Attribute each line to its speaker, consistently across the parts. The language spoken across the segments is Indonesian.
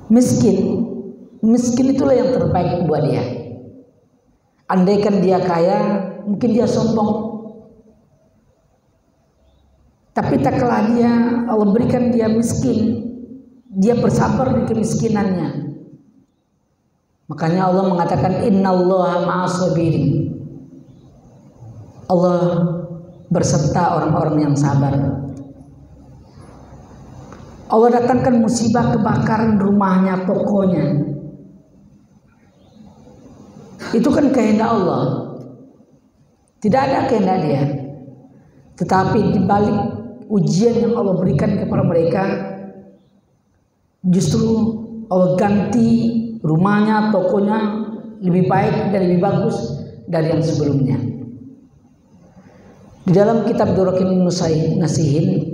Speaker 1: miskin. Miskin itulah yang terbaik buat dia. Andaikan dia kaya, mungkin dia sombong. Tapi tak kalah dia, Allah berikan dia miskin, dia bersabar di kemiskinannya. Makanya Allah mengatakan innallaha ma'as-sabirin. Allah berserta orang-orang yang sabar. Allah datangkan musibah kebakaran rumahnya, tokonya. Itu kan kehendak Allah. Tidak ada kehendak dia. Tetapi di balik ujian yang Allah berikan kepada mereka, justru Allah ganti rumahnya, tokonya lebih baik dan lebih bagus dari yang sebelumnya. Di dalam kitab Durakin Nasihin,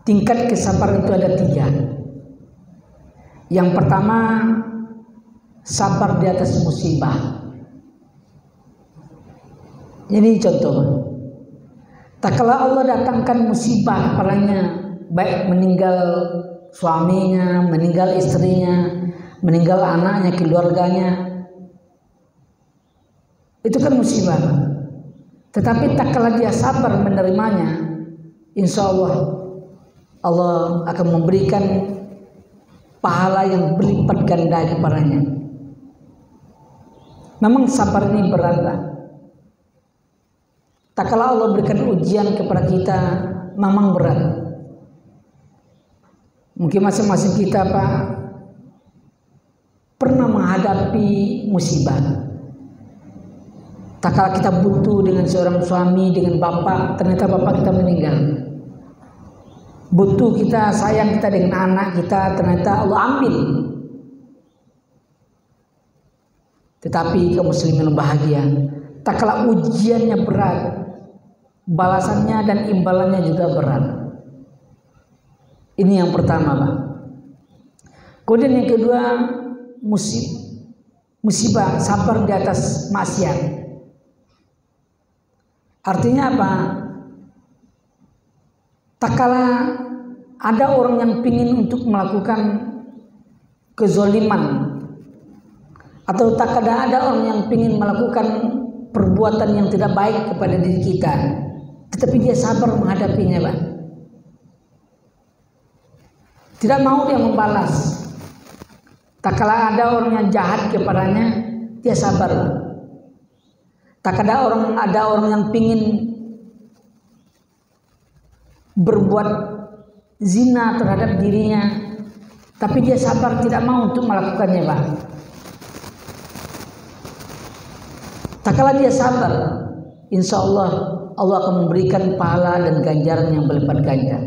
Speaker 1: tingkat kesabaran itu ada 3. Yang pertama, sabar di atas musibah. Ini contoh. Tak kala Allah datangkan musibah kepadanya, baik meninggal suaminya, meninggal istrinya, meninggal anaknya, keluarganya, itu kan musibah. Tetapi tak kala dia sabar menerimanya, insya Allah akan memberikan pahala yang berlipat ganda kepadanya. Memang sabar ini berat, Pak. Tak kala Allah berikan ujian kepada kita, memang berat. Mungkin masing-masing kita, Pak, pernah menghadapi musibah. Tak kala kita butuh dengan seorang suami, dengan bapak, ternyata bapak kita meninggal. Butuh kita, sayang kita dengan anak kita, ternyata Allah ambil. Tetapi kaum muslimin bahagia. Tak kala ujiannya berat, balasannya dan imbalannya juga berat. Ini yang pertama, Pak. Kemudian yang kedua, musibah sabar di atas maksiat. Artinya apa? Tak kala ada orang yang pingin untuk melakukan kezoliman, atau tak ada orang yang pingin melakukan perbuatan yang tidak baik kepada diri kita, tetapi dia sabar menghadapinya, Pak. Tidak mau dia membalas. Tak kala ada orang yang jahat kepadanya, dia sabar. Tak ada orang yang pingin berbuat zina terhadap dirinya, tapi dia sabar tidak mau untuk melakukannya, Pak. Tak kala dia sabar, insya Allah akan memberikan pahala dan ganjaran yang berlipat ganda.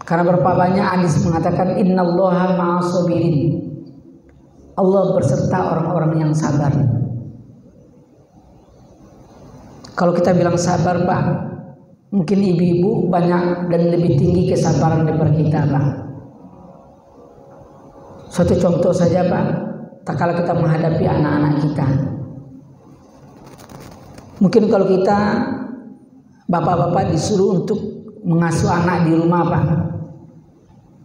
Speaker 1: Karena berapa banyak hadis mengatakan innallaha ma'as-sabirin. Allah berserta orang-orang yang sabar. Kalau kita bilang sabar, Pak, mungkin ibu-ibu banyak dan lebih tinggi kesabaran daripada kita, Pak. Suatu contoh saja, Pak, tak kala kita menghadapi anak-anak kita. Mungkin kalau kita bapak-bapak disuruh untuk mengasuh anak di rumah, Pak,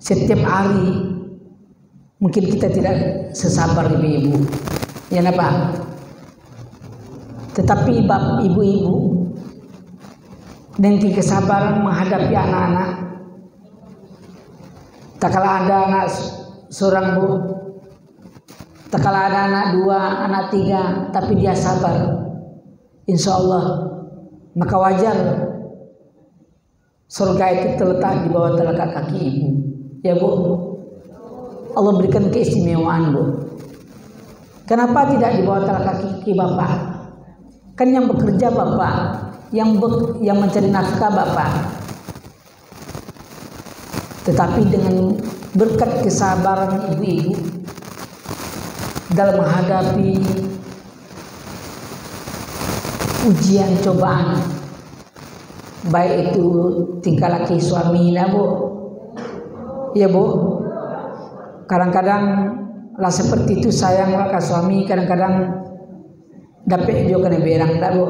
Speaker 1: setiap hari mungkin kita tidak sesabar ibu-ibu, ya Pak. Tetapi ibu-ibu dengan kesabaran menghadapi anak-anak, tak kala ada anak seorang, Bu, tak kala ada anak 2, anak 3, tapi dia sabar, insya Allah maka wajar surga itu terletak di bawah telapak kaki ibu, ya Bu. Allah berikan keistimewaan, Bu. Kenapa tidak di bawah telapak kaki bapak? Kan yang bekerja bapak, yang mencari nafkah bapak. Tetapi dengan berkat kesabaran ibu-ibu dalam menghadapi ujian cobaan, baik itu tingkah laku suami, Bu, ya Bu. Kadang-kadang lah seperti itu sayang ke suami, kadang-kadang dapat juga kena berang, Bu.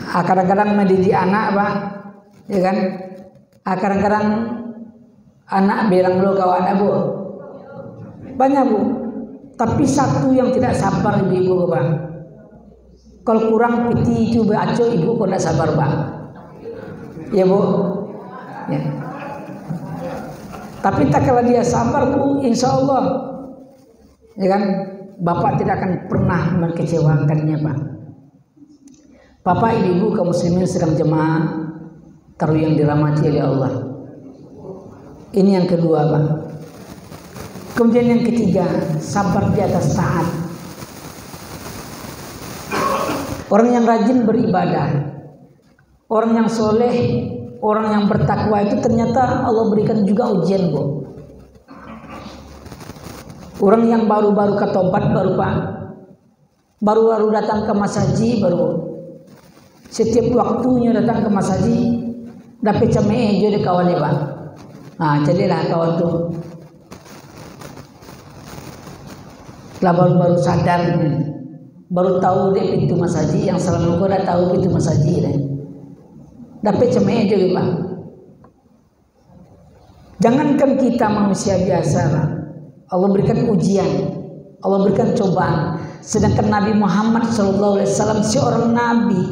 Speaker 1: Kadang-kadang mendidik anak, Pak, ya kan? Kadang-kadang anak bilang lo kawan Bu, banyak Bu. Tapi satu yang tidak sabar ibu-ibu Pak. Kalau kurang piti itu baco ibu kok tidak sabar Pak. Ya Bu. Ya. Tapi tak kalau dia sabar Bu, insya Allah, ya kan, Bapak tidak akan pernah mengecewakannya Pak. Bapak, ibu, kaum muslimin sedang jemaah taruh yang dirahmati oleh Allah. Ini yang kedua Pak. Kemudian yang ketiga, sabar di atas taat. Orang yang rajin beribadah, orang yang soleh, orang yang bertakwa itu ternyata Allah berikan juga ujian Bu. Orang yang baru-baru ketobat baru Pak, baru datang ke masaji, baru setiap waktunya datang ke masaji, dapat cemeh jadi kawannya Pak. Nah, jadilah kawan tuh. Lah baru sadar, baru tahu deh pintu masaji yang selama gua udah tahu pintu masaji deh. Dapat cemeh jadi Pak. Jangankan kita manusia biasa Pak, Allah berikan ujian, Allah berikan cobaan. Sedangkan Nabi Muhammad SAW seorang nabi,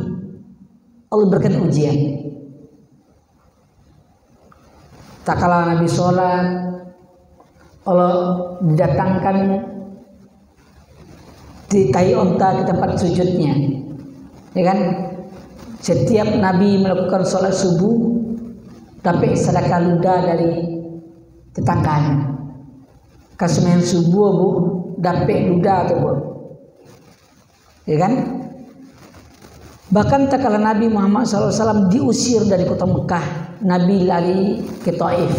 Speaker 1: Allah berikan ujian. Tak kala Nabi sholat, Allah didatangkan di tai onta ke tempat sujudnya, ya kan? Setiap Nabi melakukan sholat subuh, dapat sedekah luda dari tetangganya. Kasemayan subuh Bu, dapat luda tuh Bu, ya kan? Bahkan tak kala Nabi Muhammad SAW diusir dari kota Mekah, Nabi lari ke Taif,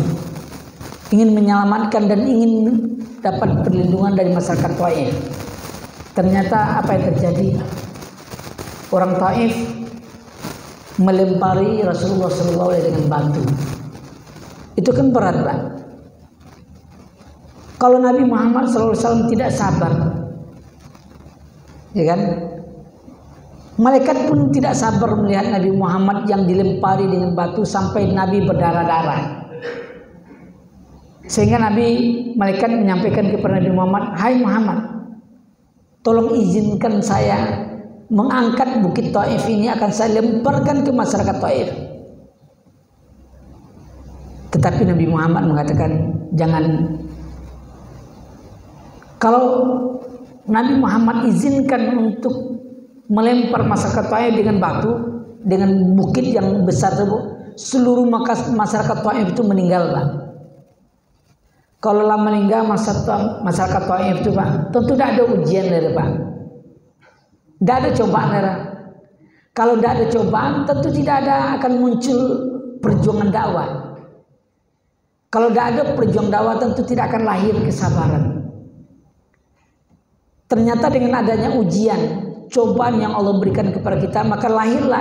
Speaker 1: ingin menyelamatkan dan ingin dapat perlindungan dari masyarakat Taif. Ternyata apa yang terjadi? Orang Taif melempari Rasulullah SAW dengan batu. Itu kan berat Pak. Kalau Nabi Muhammad SAW tidak sabar, ya kan? Malaikat pun tidak sabar melihat Nabi Muhammad yang dilempari dengan batu sampai Nabi berdarah-darah. Sehingga malaikat menyampaikan kepada Nabi Muhammad, "Hai Muhammad, tolong izinkan saya mengangkat bukit Taif ini, akan saya lemparkan ke masyarakat Taif." Tetapi Nabi Muhammad mengatakan, "Jangan. Kalau Nabi Muhammad izinkan untuk melempar masyarakat Taif dengan batu, dengan bukit yang besar tersebut, seluruh masyarakat Taif itu meninggal Pak. Kalau lah meninggal masyarakat Taif itu Pak, tentu tidak ada ujian dari Pak, tidak ada cobaan dari. Kalau tidak ada cobaan, tentu tidak ada akan muncul perjuangan dakwah. Kalau tidak ada perjuangan dakwah, tentu tidak akan lahir kesabaran. Ternyata dengan adanya ujian, cobaan yang Allah berikan kepada kita, maka lahirlah